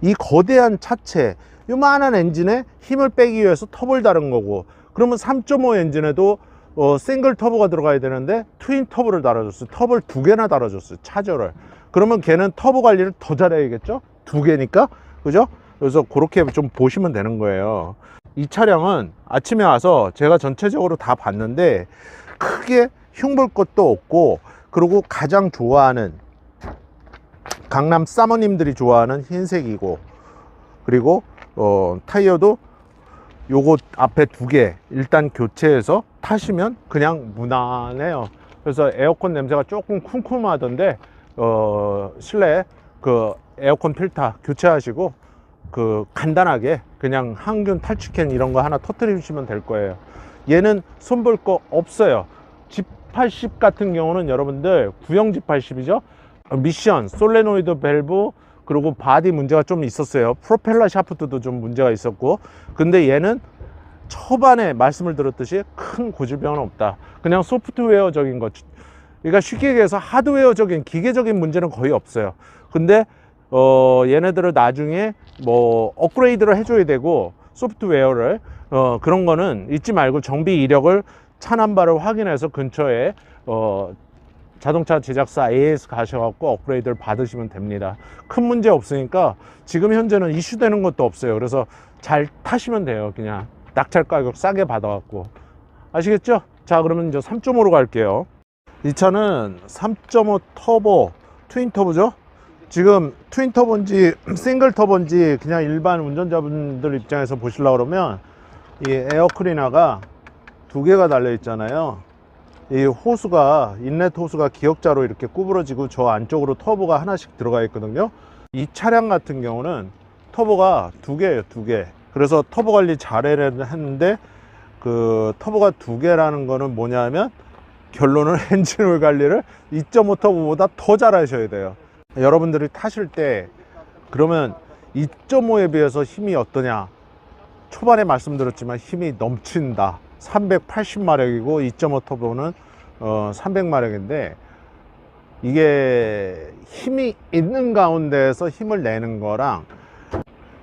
이 거대한 차체, 요만한 엔진에 힘을 빼기 위해서 터보를 다른 거고, 그러면 3.5 엔진에도 싱글 터보가 들어가야 되는데 트윈 터보를 달아줬어요. 터보를 2개나 달아줬어요. 차저를. 그러면 걔는 터보 관리를 더 잘해야겠죠? 2개니까. 그죠? 그래서 그렇게 좀 보시면 되는 거예요. 이 차량은 아침에 와서 제가 전체적으로 다 봤는데 크게 흉볼 것도 없고, 그리고 가장 좋아하는 강남 사모님들이 좋아하는 흰색이고, 그리고 타이어도 요거 앞에 2개 일단 교체해서 타시면 그냥 무난해요. 그래서 에어컨 냄새가 조금 쿰쿰하던데 실내 그 에어컨 필터 교체하시고 그 간단하게 그냥 항균 탈취캔 이런 거 하나 터뜨리시면 될 거예요. 얘는 손볼 거 없어요. G80 같은 경우는 여러분들 구형 G80이죠. 미션, 솔레노이드 밸브, 그리고 바디 문제가 좀 있었어요. 프로펠러 샤프트도 좀 문제가 있었고, 근데 얘는 초반에 말씀을 드렸듯이 큰 고질병은 없다. 그냥 소프트웨어적인 것, 그러니까 쉽게 얘기해서 하드웨어적인 기계적인 문제는 거의 없어요. 근데 얘네들을 나중에 뭐 업그레이드를 해줘야 되고, 소프트웨어를 그런 거는 잊지 말고 정비 이력을 차 넘버를 확인해서 근처에 자동차 제작사 AS 가셔갖고 업그레이드를 받으시면 됩니다. 큰 문제 없으니까 지금 현재는 이슈되는 것도 없어요. 그래서 잘 타시면 돼요. 그냥 낙찰 가격 싸게 받아갖고. 아시겠죠? 자, 그러면 이제 3.5로 갈게요. 이 차는 3.5 터보, 트윈 터보죠? 지금 트윈 터보인지 싱글 터보인지 그냥 일반 운전자분들 입장에서 보시려고 그러면 이 에어 클리너가 두 개가 달려 있잖아요. 이 호수가, 인렛 호수가 기역자로 이렇게 구부러지고 저 안쪽으로 터보가 하나씩 들어가 있거든요. 이 차량 같은 경우는 터보가 두 개예요, 두 개. 그래서 터보 관리 잘해야 하는데, 그 터보가 두 개라는 거는 뭐냐면 결론은 엔진오일 관리를 2.5 터보보다 더 잘 하셔야 돼요. 여러분들이 타실 때 그러면 2.5에 비해서 힘이 어떠냐, 초반에 말씀드렸지만 힘이 넘친다. 380마력이고 2.5 터보는 300마력인데, 이게 힘이 있는 가운데에서 힘을 내는 거랑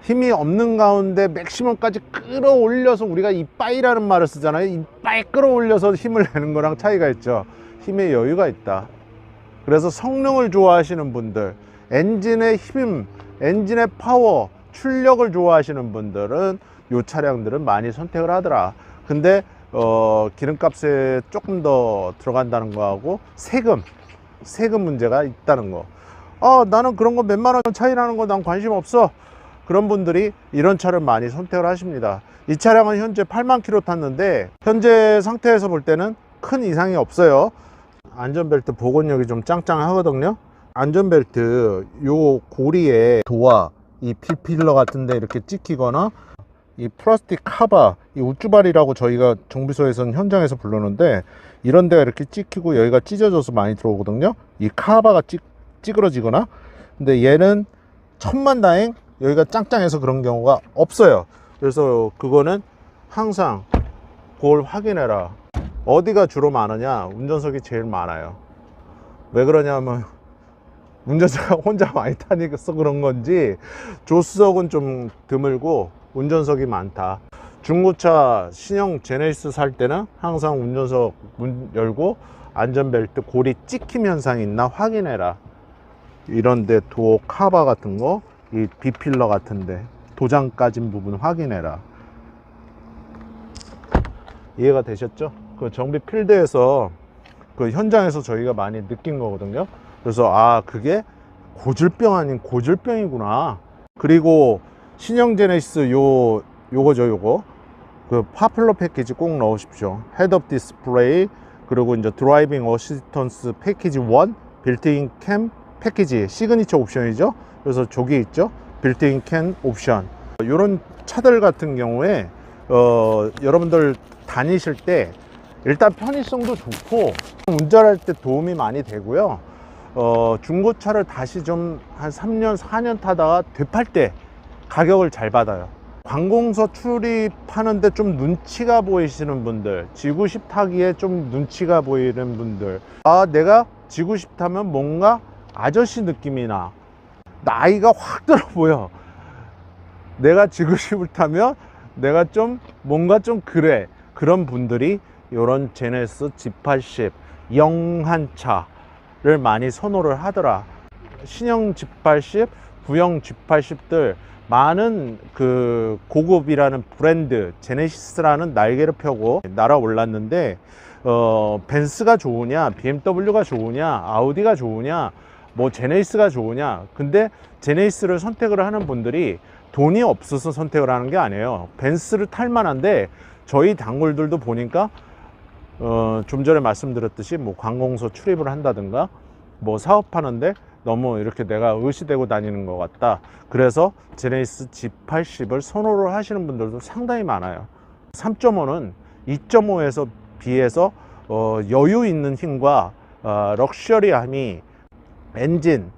힘이 없는 가운데 맥시멈까지 끌어올려서, 우리가 이빠이라는 말을 쓰잖아요. 이빠이 끌어올려서 힘을 내는 거랑 차이가 있죠. 힘의 여유가 있다. 그래서 성능을 좋아하시는 분들, 엔진의 힘, 엔진의 파워, 출력을 좋아하시는 분들은 이 차량들은 많이 선택을 하더라. 근데 기름값에 조금 더 들어간다는 거하고 세금 문제가 있다는 거. 나는 그런 거 몇만 원 차이 나는 거 난 관심 없어. 그런 분들이 이런 차를 많이 선택을 하십니다. 이 차량은 현재 8만 킬로 탔는데 현재 상태에서 볼 때는 큰 이상이 없어요. 안전벨트 복원력이 좀 짱짱하거든요. 안전벨트 요 고리에 도화, 이 필러 같은데 이렇게 찍히거나, 이 플라스틱 카바, 이 우쭈발이라고 저희가 정비소에서는 현장에서 부르는데, 이런 데가 이렇게 찍히고 여기가 찢어져서 많이 들어오거든요. 이 카바가 찌그러지거나. 근데 얘는 천만다행 여기가 짱짱해서 그런 경우가 없어요. 그래서 그거는 항상 그걸 확인해라. 어디가 주로 많으냐? 운전석이 제일 많아요. 왜 그러냐면 운전자가 혼자 많이 타니까 그런 건지 조수석은 좀 드물고 운전석이 많다. 중고차 신형 제네시스 살 때는 항상 운전석 문 열고 안전벨트 고리 찍힘 현상이 있나 확인해라. 이런데 도어 카바 같은 거, 이 B필러 같은데 도장 까진 부분 확인해라. 이해가 되셨죠? 그 정비 필드에서, 그 현장에서 저희가 많이 느낀 거거든요. 그래서 그게 고질병 아닌 고질병이구나. 그리고 신형 제네시스 요거 그 파플러 패키지 꼭 넣으십시오. 헤드업 디스플레이, 그리고 이제 드라이빙 어시스턴스 패키지 1, 빌트인 캠 패키지 시그니처 옵션이죠. 그래서 저기 있죠, 빌트인 캠 옵션. 이런 차들 같은 경우에 여러분들 다니실 때 일단 편의성도 좋고 운전할 때 도움이 많이 되고요. 중고차를 다시 좀 한 3년 4년 타다가 되팔 때 가격을 잘 받아요. 관공서 출입하는데 좀 눈치가 보이시는 분들, G90 타기에 좀 눈치가 보이는 분들, 내가 G90 타면 뭔가 아저씨 느낌이 나, 나이가 확 들어 보여, 내가 G90을 타면 내가 좀 뭔가 좀 그래, 그런 분들이 이런 제네시스 G80 영한 차를 많이 선호를 하더라. 신형 G80, 구형 G80들 많은 그 고급이라는 브랜드 제네시스라는 날개를 펴고 날아올랐는데, 벤츠가 좋으냐, BMW가 좋으냐, 아우디가 좋으냐, 뭐 제네시스가 좋으냐. 근데 제네시스를 선택을 하는 분들이 돈이 없어서 선택을 하는 게 아니에요. 벤츠를 탈 만한데 저희 단골들도 보니까 좀 전에 말씀드렸듯이 뭐 관공서 출입을 한다든가 뭐 사업하는데 너무 이렇게 내가 의시되고 다니는 것 같다. 그래서 제네시스 G80을 선호를 하시는 분들도 상당히 많아요. 3.5는 2.5에서 비해서 여유 있는 힘과 럭셔리함이 엔진,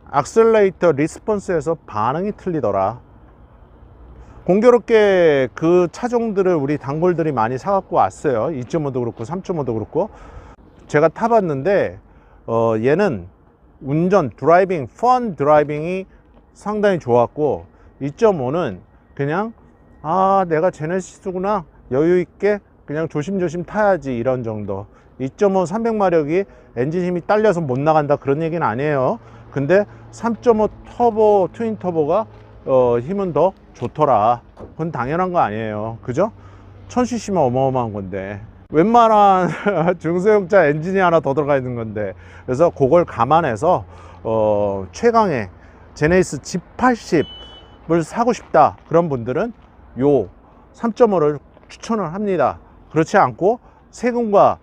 악셀레이터 리스폰스에서 반응이 틀리더라. 공교롭게 그 차종들을 우리 단골들이 많이 사갖고 왔어요. 2.5도 그렇고 3.5도 그렇고. 제가 타봤는데 얘는 운전, 드라이빙, 펀 드라이빙이 상당히 좋았고, 2.5는 그냥 내가 제네시스구나, 여유 있게 그냥 조심조심 타야지, 이런 정도. 2.5 300마력이 엔진 힘이 딸려서 못 나간다, 그런 얘기는 아니에요. 근데 3.5 터보, 트윈 터보가 힘은 더 좋더라. 그건 당연한 거 아니에요, 그죠? 1000cc면 어마어마한 건데, 웬만한 중소형차 엔진이 하나 더 들어가 있는 건데. 그래서 그걸 감안해서 최강의 제네시스 G80을 사고 싶다, 그런 분들은 요 3.5를 추천을 합니다. 그렇지 않고 세금과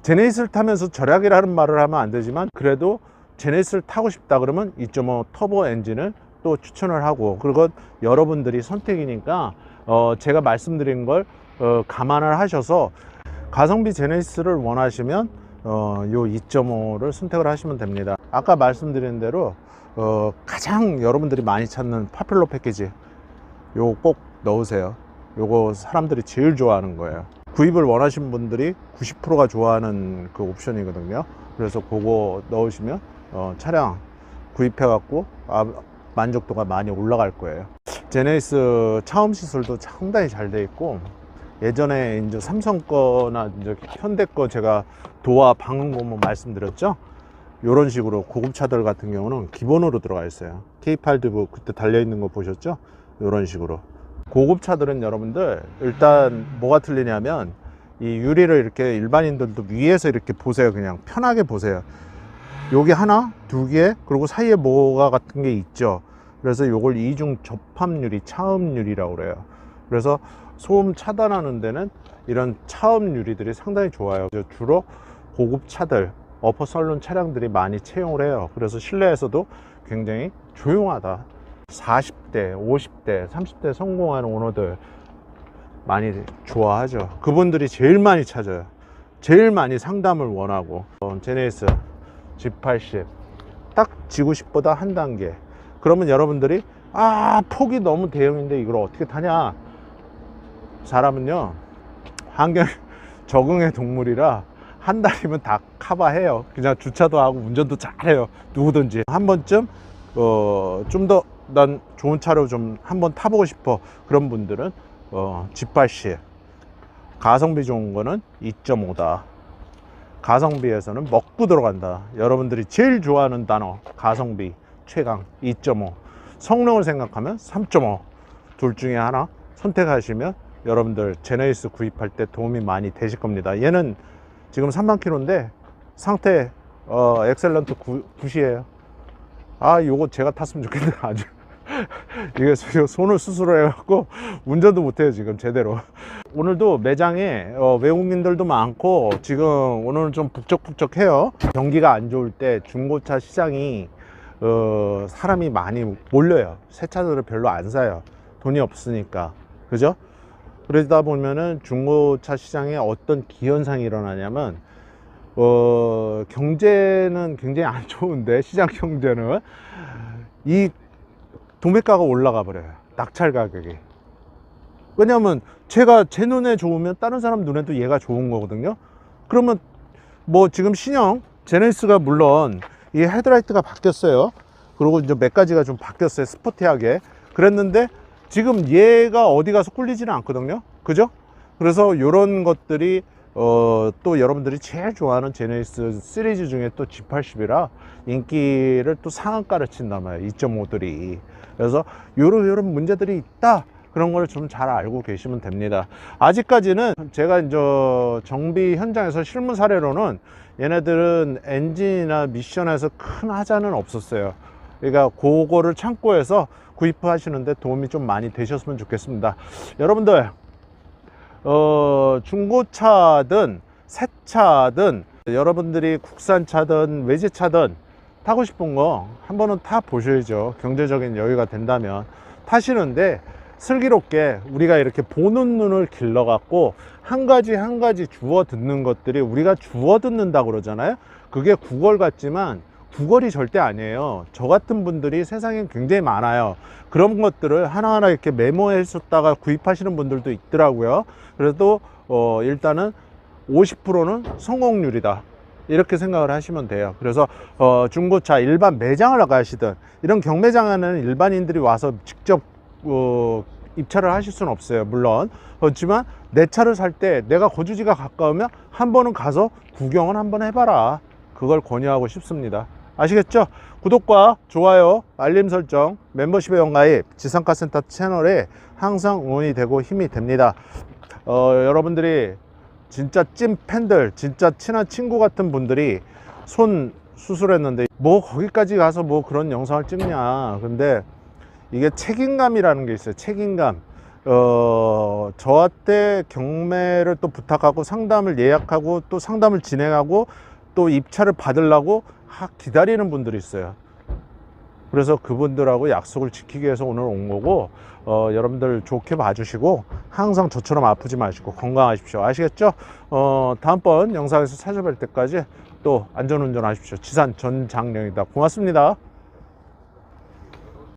제네시스를 타면서 절약이라는 말을 하면 안 되지만, 그래도 제네시스를 타고 싶다 그러면 2.5 터보 엔진을 또 추천을 하고, 그리고 여러분들이 선택이니까 제가 말씀드린 걸 감안을 하셔서 가성비 제네시스를 원하시면 요 2.5를 선택을 하시면 됩니다. 아까 말씀드린 대로 가장 여러분들이 많이 찾는 파퓰러 패키지, 요거 꼭 넣으세요. 요거 사람들이 제일 좋아하는 거예요. 구입을 원하시는 분들이 90%가 좋아하는 그 옵션이거든요. 그래서 그거 넣으시면 차량 구입해 갖고 만족도가 많이 올라갈 거예요. 제네시스 차음 시술도 상당히 잘 돼 있고, 예전에 이제 삼성 거나 이제 현대 거 제가 도화 방음고무 말씀드렸죠. 이런 식으로 고급차들 같은 경우는 기본으로 들어가 있어요. K8 그때 달려 있는 거 보셨죠? 이런 식으로. 고급차들은 여러분들 일단 뭐가 틀리냐면, 이 유리를 이렇게 일반인들도 위에서 이렇게 보세요. 그냥 편하게 보세요. 여기 하나, 두 개, 그리고 사이에 뭐가 같은 게 있죠. 그래서 요걸 이중 접합유리, 차음유리라고 그래요. 그래서 소음 차단하는 데는 이런 차음 유리들이 상당히 좋아요. 주로 고급 차들, 어퍼 설룬 차량들이 많이 채용을 해요. 그래서 실내에서도 굉장히 조용하다. 40대, 50대, 30대 성공하는 오너들 많이 좋아하죠. 그분들이 제일 많이 찾아요. 제일 많이 상담을 원하고. 제네시스 G80 딱 G90보다 한 단계. 그러면 여러분들이 폭이 너무 대형인데 이걸 어떻게 타냐. 사람은요, 환경 적응의 동물이라 한 달이면 다 커버해요. 그냥 주차도 하고 운전도 잘해요. 누구든지 한 번쯤 좀 더 난 좋은 차로 좀 한번 타보고 싶어, 그런 분들은 G80. 가성비 좋은 거는 2.5다. 가성비에서는 먹고 들어간다. 여러분들이 제일 좋아하는 단어, 가성비 최강 2.5. 성능을 생각하면 3.5. 둘 중에 하나 선택하시면 여러분들 제네시스 구입할 때 도움이 많이 되실 겁니다. 얘는 지금 3만 킬로인데 상태 엑셀런트 굿이에요. 요거 제가 탔으면 좋겠는데 아주 이게 손을 스스로 해갖고 운전도 못해요 지금 제대로. 오늘도 매장에 외국인들도 많고, 지금 오늘은 좀 북적북적해요. 경기가 안 좋을 때 중고차 시장이 사람이 많이 몰려요. 새 차들을 별로 안 사요. 돈이 없으니까. 그죠? 그러다 보면은 중고차 시장에 어떤 기현상이 일어나냐면, 경제는 굉장히 안 좋은데, 시장 경제는 이 도매가가 올라가 버려요. 낙찰 가격이. 왜냐면 제가 제 눈에 좋으면 다른 사람 눈에도 얘가 좋은 거거든요. 그러면 뭐 지금 신형 제네시스가 물론 이 헤드라이트가 바뀌었어요. 그리고 이제 몇 가지가 좀 바뀌었어요. 스포티하게. 그랬는데 지금 얘가 어디 가서 꿀리지는 않거든요. 그죠? 그래서 이런 것들이 또 여러분들이 제일 좋아하는 제네시스 시리즈 중에 또 G80이라 인기를 또 상한가를 친단 말이에요. 2.5들이. 그래서 요런 문제들이 있다. 그런 걸 좀 잘 알고 계시면 됩니다. 아직까지는 제가 이제 정비 현장에서 실무 사례로는 얘네들은 엔진이나 미션에서 큰 하자는 없었어요. 그러니까 그거를 참고해서 구입하시는데 도움이 좀 많이 되셨으면 좋겠습니다. 여러분들 중고차든 새 차든 여러분들이 국산차든 외제차든 타고 싶은 거 한 번은 타 보셔야죠. 경제적인 여유가 된다면 타시는데, 슬기롭게 우리가 이렇게 보는 눈을 길러 갖고 한 가지 한 가지 주워 듣는 것들이, 우리가 주워 듣는다고 그러잖아요. 그게 구걸 같지만 구걸이 절대 아니에요. 저 같은 분들이 세상에 굉장히 많아요. 그런 것들을 하나하나 이렇게 메모해 줬다가 구입하시는 분들도 있더라고요. 그래도 일단은 50%는 성공률이다, 이렇게 생각을 하시면 돼요. 그래서 중고차 일반 매장을 가시든, 이런 경매장에는 일반인들이 와서 직접 입차를 하실 수는 없어요, 물론. 그렇지만 내 차를 살 때 내가 거주지가 가까우면 한 번은 가서 구경은 한번 해봐라, 그걸 권유하고 싶습니다. 아시겠죠? 구독과 좋아요, 알림 설정, 멤버십 회원가입, 지상카센터 채널에 항상 응원이 되고 힘이 됩니다. 여러분들이 진짜 찐 팬들, 진짜 친한 친구 같은 분들이 손 수술했는데 뭐 거기까지 가서 뭐 그런 영상을 찍냐. 근데 이게 책임감이라는 게 있어요. 책임감. 저한테 경매를 또 부탁하고 상담을 예약하고 또 상담을 진행하고 또 입차를 받으려고 기다리는 분들이 있어요. 그래서 그분들하고 약속을 지키기 위해서 오늘 온 거고, 여러분들 좋게 봐주시고 항상 저처럼 아프지 마시고 건강하십시오. 아시겠죠? 다음번 영상에서 찾아뵐 때까지 또 안전운전 하십시오. 지산 전장령이다. 고맙습니다.